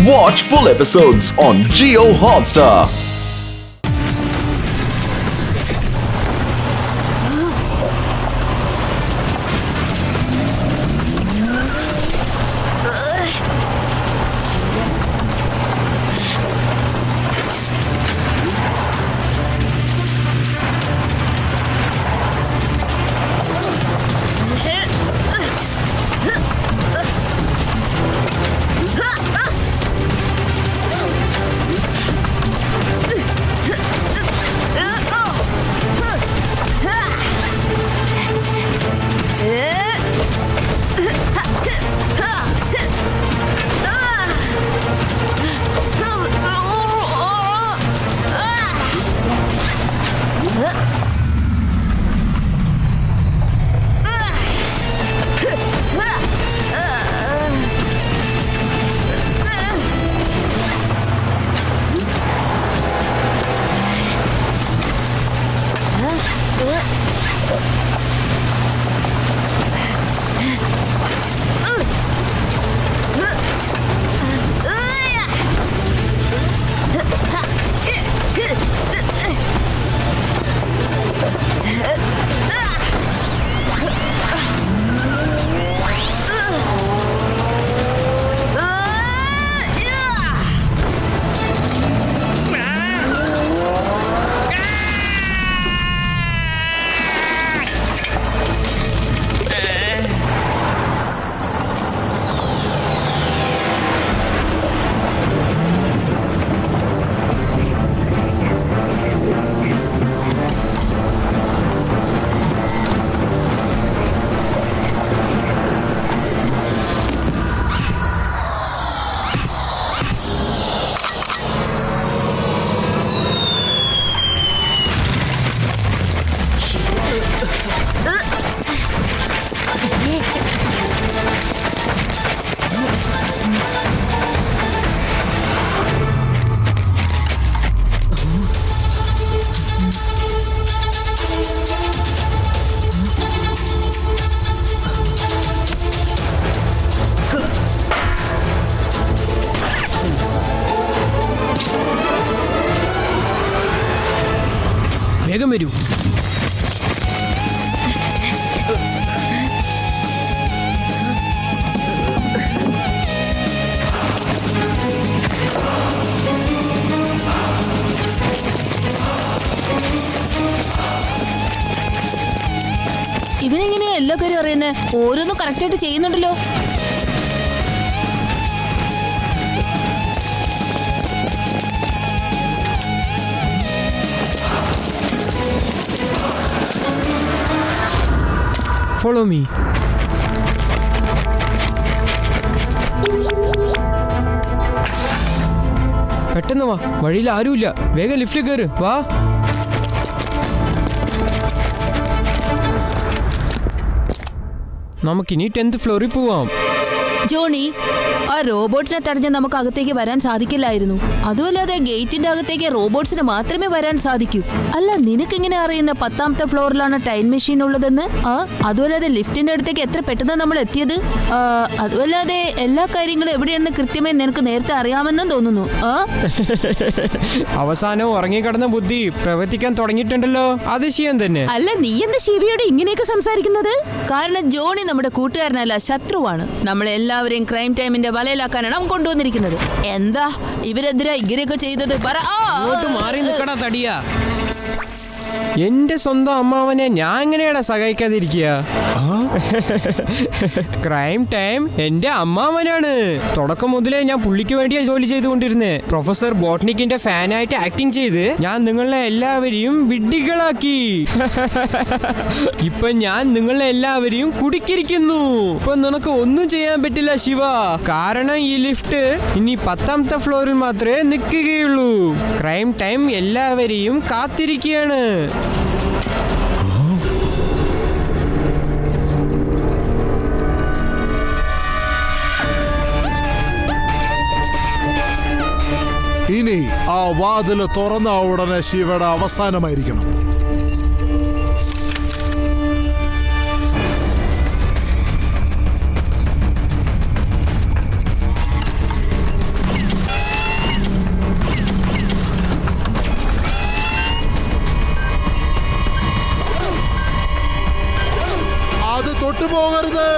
Watch full episodes on Jio Hotstar. വേഗം വരൂ. ഇവനെങ്ങനെയാ എല്ലാ കാര്യം അറിയുന്നേ? ഓരോന്നും കറക്റ്റായിട്ട് ചെയ്യുന്നുണ്ടല്ലോ. Follow me. പെട്ടെന്ന് വാ, വഴിയിൽ ആരുമില്ല. വേഗം ലിഫ്റ്റിൽ കയറ്. വാ. നമുക്കിനി 10th ഫ്ലോറിൽ പോവാം. ജോണി, ആ റോബോട്ടിനെ തടഞ്ഞ് നമുക്ക് അകത്തേക്ക് വരാൻ സാധിക്കില്ലായിരുന്നു. അതുമല്ലാതെ ഗേറ്റിന്റെ അകത്തേക്ക് റോബോട്ട്സിന് മാത്രമേ വരാൻ സാധിക്കൂ. അല്ല, നിനക്കെങ്ങനെ അറിയുന്ന 10ാമത്തെ ഫ്ലോറിലാണ് ടൈം മെഷീൻ ഉള്ളതെന്ന്? അതുമല്ലാതെ ലിഫ്റ്റിന്റെ അടുത്തേക്ക് എത്ര പെട്ടെന്ന് നമ്മൾ എത്തിയത്? അതുമല്ലാതെ എല്ലാ കാര്യങ്ങളും എവിടെയാണെന്ന് കൃത്യമായി നിനക്ക് നേരത്തെ അറിയാമെന്നും തോന്നുന്നു. അവസാനം ഉറങ്ങിക്കിടന്ന ബുദ്ധി പ്രവർത്തിക്കാൻ തുടങ്ങിയിട്ടുണ്ടല്ലോ. അതിശയം തന്നെ. അല്ല, നീ എന്താ ശിവയോട് ഇങ്ങനെയൊക്കെ സംസാരിക്കുന്നത്? കാരണം ജോണി നമ്മുടെ കൂട്ടുകാരനല്ല, ശത്രുവാണ്. നമ്മളെല്ലാവരെയും ക്രൈം ടൈമിന്റെ വലയിലാക്കാനാണ് അവൻ കൊണ്ടുവന്നിരിക്കുന്നത്. എന്താ ഇവരെതിരാ ഇങ്ങനെയൊക്കെ ചെയ്തത്? പറ. മാറി നിൽക്കടാ തടിയാ. എന്റെ സ്വന്തം അമ്മാവനെ ഞാൻ എങ്ങനെയാടാ സഹായിക്കാതിരിക്കുക? ക്രൈം ടൈം എന്റെ അമ്മാവനാണ്. തുടക്കം മുതലേ ഞാൻ പുള്ളിക്ക് വേണ്ടിയാ ജോലി ചെയ്തുകൊണ്ടിരുന്നേ. പ്രൊഫസർ ബോട്ടണിക്കിന്റെ ഫാനായിട്ട് ആക്ടിങ് ചെയ്ത് ഞാൻ നിങ്ങളെ എല്ലാവരെയും വിഡ്ഢികളാക്കി. ഇപ്പൊ ഞാൻ നിങ്ങളെ എല്ലാവരെയും കുടുക്കിയിരിക്കുന്നു. ഇപ്പൊ നിനക്ക് ഒന്നും ചെയ്യാൻ പറ്റില്ല ശിവ. കാരണം ഈ ലിഫ്റ്റ് ഇനി 10ാമത്തെ ഫ്ലോറിൽ മാത്രമേ നിൽക്കുകയുള്ളൂ. ക്രൈം ടൈം എല്ലാവരെയും കാത്തിരിക്കുകയാണ്. ഇനി ആ വാതില് തുറന്ന ഉടനെ ശിവയുടെ അവസാനമായിരിക്കണം. തോറ്റുപോകരുത്.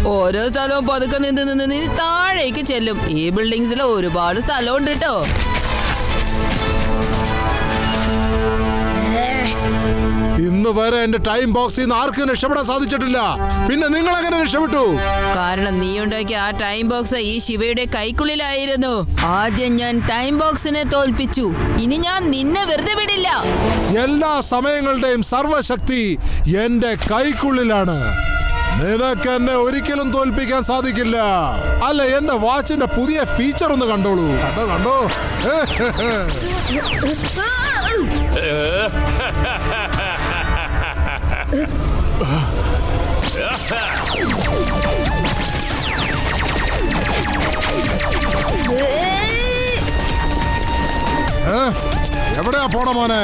ഓരോ സ്ഥലവും പതുക്കെ നിന്ന് താഴേക്ക് ചെല്ലും. ഈ ബിൽഡിങ്സിൽ ഒരുപാട് സ്ഥലമുണ്ട് കേട്ടോ. ഇന്ന് വരെ എന്റെ ടൈം ബോക്സിൽ നിന്ന് ആർക്കും രക്ഷപ്പെടാൻ സാധിച്ചിട്ടില്ല. പിന്നെ നിങ്ങൾ എങ്ങനെ രക്ഷപ്പെട്ടു? കാരണം നീ ഉണ്ടാക്കിയ ആ ടൈം ബോക്സ് ഈ ശിവയുടെ കൈക്കുള്ളിലായിരുന്നു. ആദ്യം ഞാൻ ടൈം ബോക്സിനെ തോൽപ്പിച്ചു. ഇനി ഞാൻ നിന്നെ വെറുതെ വിടില്ല. എല്ലാ സമയങ്ങളുടെയും സർവശക്തി എന്റെ കൈക്കുള്ളിലാണ്. നിനക്ക് എന്നെ ഒരിക്കലും തോൽപ്പിക്കാൻ സാധിക്കില്ല. അല്ല, എന്റെ വാച്ചിന്റെ പുതിയ ഫീച്ചർ ഒന്ന് കണ്ടോളൂ. കണ്ടോ എവിടെയാ പോണ മോനെ?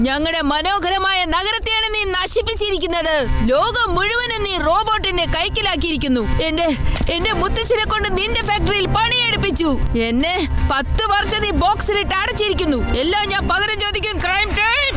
ഞങ്ങളുടെ മനോഹരമായ നഗരത്തെയാണ് നീ നശിപ്പിച്ചിരിക്കുന്നത്. ലോകം മുഴുവനും നീ റോബോട്ടിനെ കൈക്കലാക്കിയിരിക്കുന്നു. എന്റെ മുത്തശ്ശനെ കൊണ്ട് നിന്റെ ഫാക്ടറിയിൽ പണിയെടുപ്പിച്ചു. എന്നെ 10 വർഷം നീ ബോക്സിലിട്ട് അടച്ചിരിക്കുന്നു. എല്ലാം ഞാൻ പകരം ചോദിക്കും. Crime time.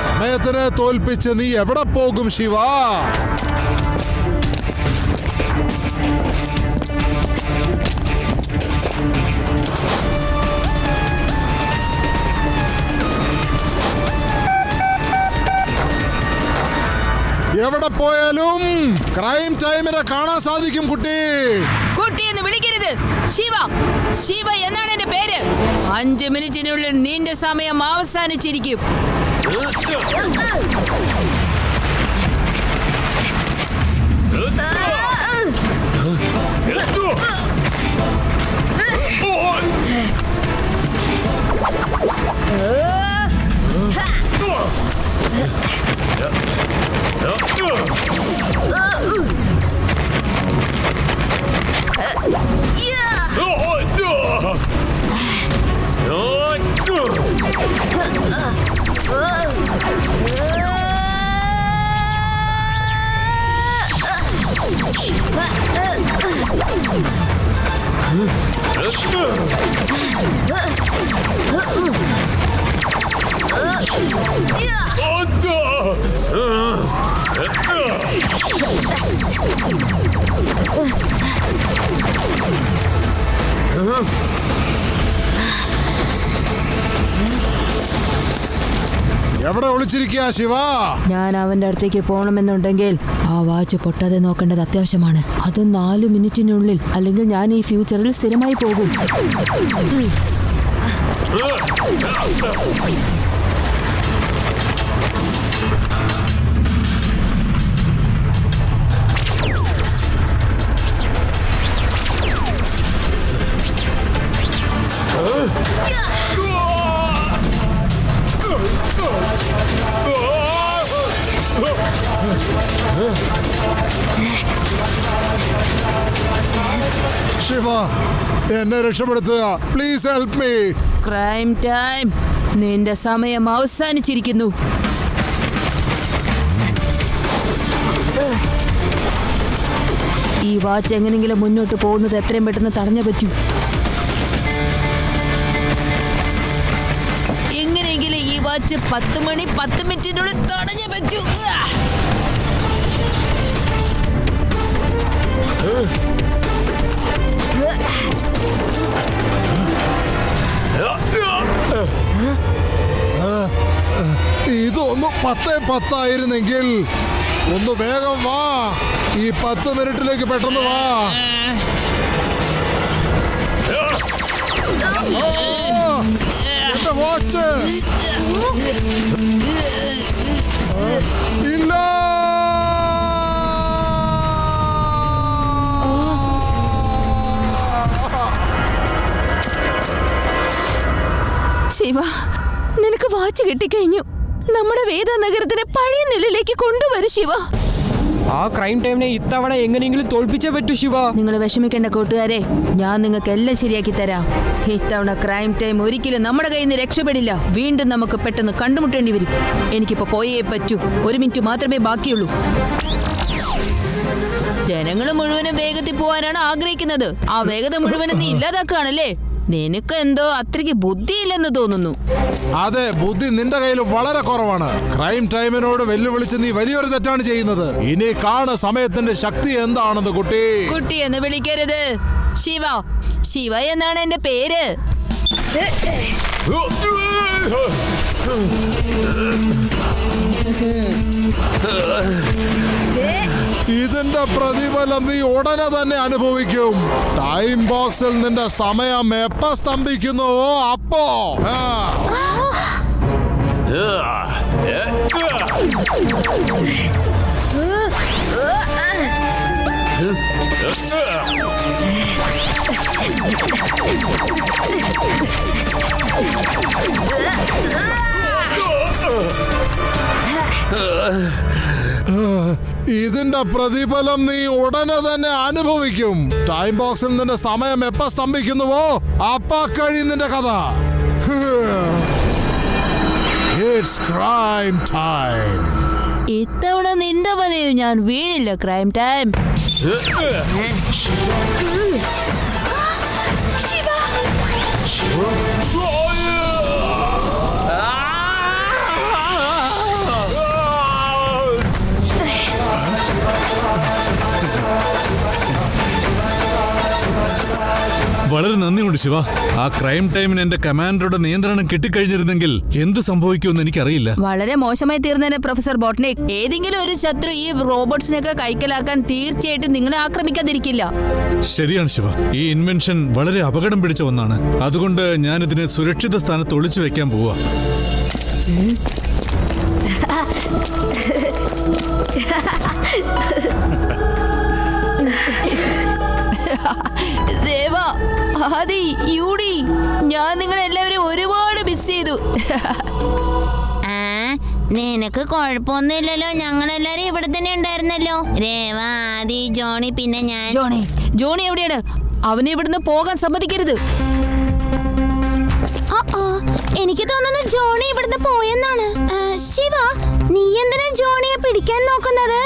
സമയത്തിനെ തോൽപ്പിച്ച് നീ എവിടെ പോകും ശിവ? എവിടെ പോയാലും ക്രൈം ടൈമിനെ കാണാൻ സാധിക്കും കുട്ടി. കുട്ടി എന്ന് വിളിക്കരുത്. ശിവ, ശിവ എന്നാണ് എന്റെ പേര്. 5 മിനിറ്റിനുള്ളിൽ നിന്റെ സമയം അവസാനിച്ചിരിക്കും. എവിടെ ഒളിച്ചിരിക്കുക ശിവ? ഞാൻ അവന്റെ അടുത്തേക്ക് പോകണമെന്നുണ്ടെങ്കിൽ ആ വാച്ച് പൊട്ടാതെ നോക്കേണ്ടത് അത്യാവശ്യമാണ്. അതും 4 മിനിറ്റിനുള്ളിൽ, അല്ലെങ്കിൽ ഞാൻ ഈ ഫ്യൂച്ചറിൽ സ്ഥിരമായി പോകും. ശിവ, എന്നെ രക്ഷപ്പെടുത്തുക. Please help me. Crime time, നിന്റെ സമയം അവസാനിച്ചിരിക്കുന്നു. ഈ വാച്ച് എങ്ങനെയെങ്കിലും മുന്നോട്ട് പോകുന്നത് എത്രയും പെട്ടെന്ന് തടഞ്ഞേ പറ്റൂ. എങ്ങനെയെങ്കിലും ഈ വാച്ച് 10 മണി 10 മിനിറ്റിനുള്ളിൽ തടഞ്ഞേ പറ്റൂ. ഇതൊന്ന് 10:10 ആയിരുന്നെങ്കിൽ. ഒന്ന് വേഗം വാ. ഈ 10 മിനിറ്റിലേക്ക് പെട്ടെന്ന് വാ. എന്റെ വാച്ച് ഇല്ല. ശിവ, നിനക്ക് വാച്ച് കിട്ടിക്കഴിഞ്ഞു. നമ്മുടെ വേദനഗരത്തിനെ പഴയ നിലയിലേക്ക് കൊണ്ടുവരും ശിവ. ആ ക്രൈം ടൈമിനെ ഇത്തവണ എങ്ങനെയെങ്കിലും തോൽപ്പിച്ചേ പറ്റൂ ശിവ. നിങ്ങൾ വിഷമിക്കേണ്ട കൂട്ടുകാരെ, ഞാൻ നിങ്ങൾക്ക് എല്ലാം ശരിയാക്കി തരാം. ഇത്തവണ ക്രൈം ടൈം ഒരിക്കലും നമ്മുടെ കയ്യിൽ നിന്ന് രക്ഷപ്പെടില്ല. വീണ്ടും നമുക്ക് പെട്ടെന്ന് കണ്ടുമുട്ടേണ്ടി വരും. എനിക്കിപ്പോ പോയേ പറ്റൂ. 1 മിനിറ്റ് മാത്രമേ ബാക്കിയുള്ളൂ. ജനങ്ങൾ മുഴുവനും വേഗത്തിൽ പോകാനാണ് ആഗ്രഹിക്കുന്നത്. ആ വേഗത മുഴുവനും നീ ഇല്ലാതാക്കുകയാണല്ലേ. നിനക്ക് എന്തോ അത്രയ്ക്ക് ബുദ്ധിയില്ലെന്ന് തോന്നുന്നു. അതെ, ബുദ്ധി നിന്റെ കയ്യിൽ വളരെ കുറവാണ്. ക്രൈം ടൈമിനോട് വെല്ലുവിളിച്ച് നീ വലിയൊരു തെറ്റാണ് ചെയ്യുന്നത്. ഇനി കാണ സമയത്തിന്റെ ശക്തി എന്താണെന്ന് കുട്ടി. കുട്ടി എന്ന് വിളിക്കരുത്. ശിവ, ശിവ എന്നാണ് എന്റെ പേര്. ഇതിന്റെ പ്രതിഫലം നീ ഉടനെ തന്നെ അനുഭവിക്കും. ടൈം ബോക്സിൽ നിന്റെ സമയം എപ്പോ സ്തംഭിക്കുന്നുവോ അപ്പോ. ഇതിന്റെ പ്രതിഫലം നീ ഉടനെ തന്നെ അനുഭവിക്കും. ടൈം ബോക്സിൽ നിന്റെ സമയം എപ്പോ സ്തംഭിക്കുന്നുവോ അപ്പ കഴിയും നിന്റെ കഥ. It's crime time. ഇത്തവണ നിന്റെ വലയിൽ ഞാൻ വീഴില്ല. Crime time. വളരെ നന്ദിയുണ്ട് ശിവ. ആ ക്രൈം ടൈമിന് എന്റെ കമാൻഡറുടെ നിയന്ത്രണം കിട്ടിക്കഴിഞ്ഞിരുന്നെങ്കിൽ എന്ത് സംഭവിക്കുമെന്ന് എനിക്കറിയില്ല. വളരെ മോശമായി തീർന്നേനെ പ്രൊഫസർ ബോട്ട്നിക്. ഏതെങ്കിലും ഒരു ശത്രു ഈ റോബോട്ട്സിനൊക്കെ കൈക്കലാക്കാൻ തീർച്ചയായിട്ടും നിങ്ങളെ ആക്രമിക്കാതിരിക്കില്ല. ശരിയാണ് ശിവ, ഈ ഇൻവെൻഷൻ വളരെ അപകടം പിടിച്ച ഒന്നാണ്. അതുകൊണ്ട് ഞാൻ ഇതിനെ സുരക്ഷിത സ്ഥാനത്ത് ഒളിച്ചു വെക്കാൻ പോവാ. ദേവ, ആദി, യൂഡി, ഞാൻ നിങ്ങളെല്ലാവരും ഒരുപാട് മിസ് ചെയ്തു. നിനക്ക് കുഴപ്പമൊന്നുമില്ലല്ലോ, ഞങ്ങളെല്ലാരും ഇവിടെ തന്നെ ഉണ്ടായിരുന്നല്ലോ. രേവ, ആദി, ജോണി, പിന്നെ ഞാൻ. ജോണി എവിടെയാണ്? അവനെ ഇവിടുന്ന് പോകാൻ സമ്മതിക്കരുത്. എനിക്ക് തോന്നുന്നു ജോണി ഇവിടുന്ന് പോയെന്നാണ്. ശിവ, നീ എന്തിനാ ജോണിയെ പിടിക്കാൻ നോക്കുന്നത്?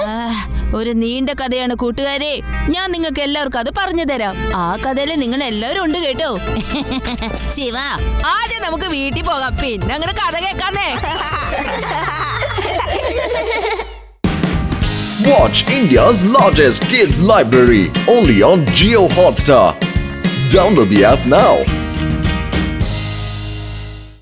ഒരു നീണ്ട കഥയാണ് കൂട്ടുകാരെ, ഞാൻ നിങ്ങൾക്ക് എല്ലാവർക്കും അത് പറഞ്ഞു തരാം. ആ കഥയിൽ നിങ്ങൾ എല്ലാവരും ഉണ്ട് കേട്ടോ. ശിവ, ആദ്യം നമുക്ക് വീട്ടിൽ പോകാം, പിന്നെ അങ്ങോട്ട് കഥ കേൾക്കാന്നേ. Watch India's largest kids library only on Jio Hotstar. Download the app now.